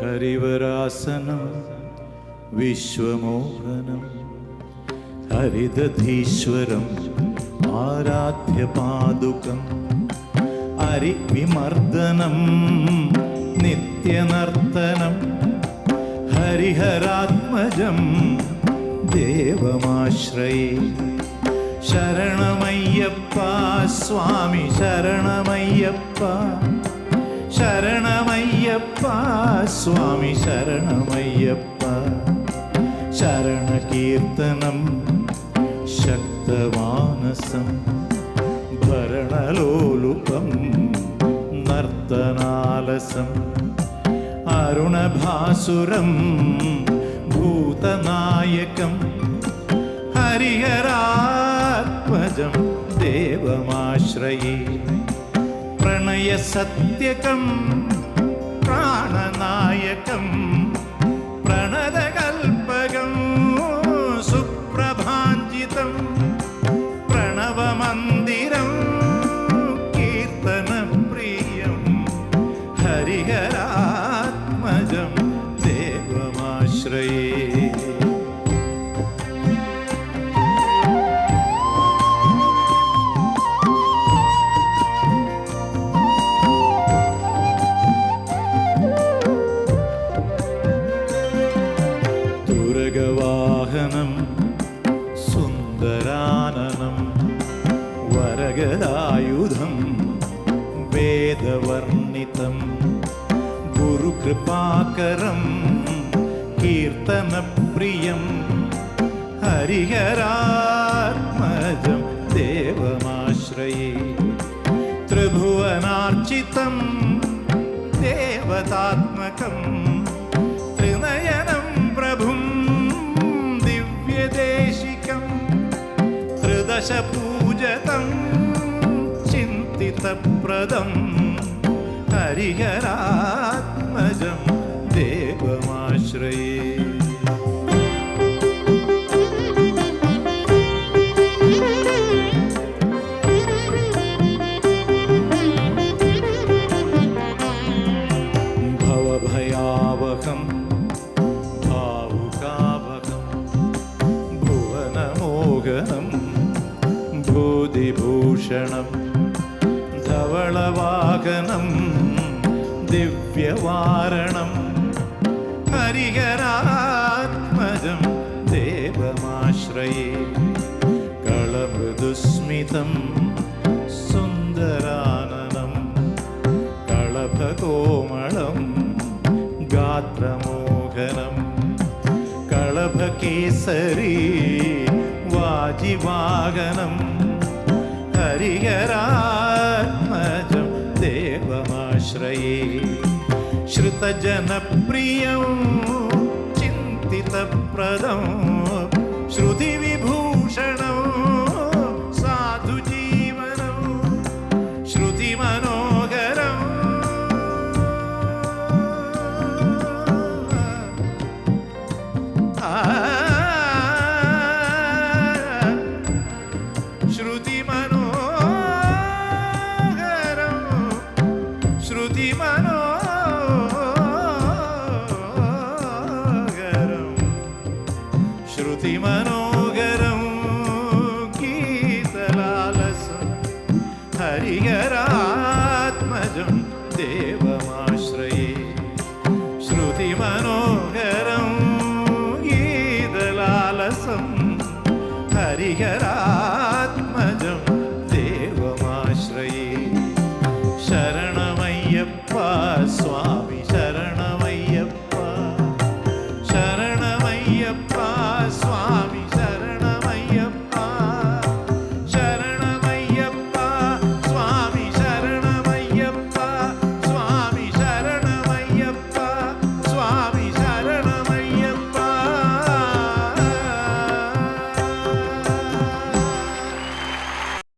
ഹരിവരാസനം വിശ്വമോഹനം ഹരിദധീശ്വരം ആരാധ്യപാദുകം ഹരിവിമർദ്ദനം നിത്യനർത്തനം ഹരിഹരാത്മജം ദേവമാശ്രയേ. ശരണമയ്യപ്പ സ്വാമി ശരണമയ്യപ്പ, ശരണമയ്യപ്പ സ്വാമി ശരണമയ്യപ്പ. ശരണകീർത്തനം ശക്തമാനസം ഭരണലോലുപം നർത്തനാലസം അരുണഭാസുരം ഭൂതനായകം ഹരിഹരാത്മജം ദേവമാശ്രയേ. പ്രണയസത്യകം പ്രാണനായകം പ്രണതകൽപകം സുപ്രഭാഞ്ജിതം പ്രണവമന്ദിരം കീർത്തനപ്രിയം ഹരിഹരാത്മജം ദേവമാശ്രയേ. വാഹനം സുന്ദരാനനം വരഗദായുധം വേദവർണിതം ഗുരുകൃപാകരം കീർത്തനപ്രിയം ഹരിഹരാത്മജം ദേവമാശ്രയേ. ത്രിഭുവനാർച്ചിതം ദേവതാത്മകം ത്രിനയനം പ്രഭും ദിവ്യദേശികം ത്രിദശപൂജതം ചിന്തിതപ്രദം ഹരിഹരാത്മജം ദേവമാശ്രയേ. ഭവഭയാവഹം ഭാവുകാവഹം ഭുവനമോഹനം ഭൂതിഭൂഷണം ധവളവാഹനം ദിവ്യവാരണം ഹരിഹരാത്മജം ദേവമാശ്രയേ. കളമൃദുസ്മിതം സുന്ദരാനനം കളഭകോമളം ഗാത്രമോഹനം കളഭകേസരി വാജിവാഹനം ഹരിഹരാത്മജം ദേവമാശ്രയേ. ശ്രുതജനപ്രിയം ചിന്തിതപ്രദം ശ്രുതിവിഭൂഷണം സാധുജീവനം ശ്രുതിമനോഹരം ശ്രുതിമനോഹരം ഗീതലാലസം ഹരിഹരാത്മജം ദേവമാശ്രയേ. ശ്രുതിമനോഹരം ഗീതലാലസം ഹരിഹര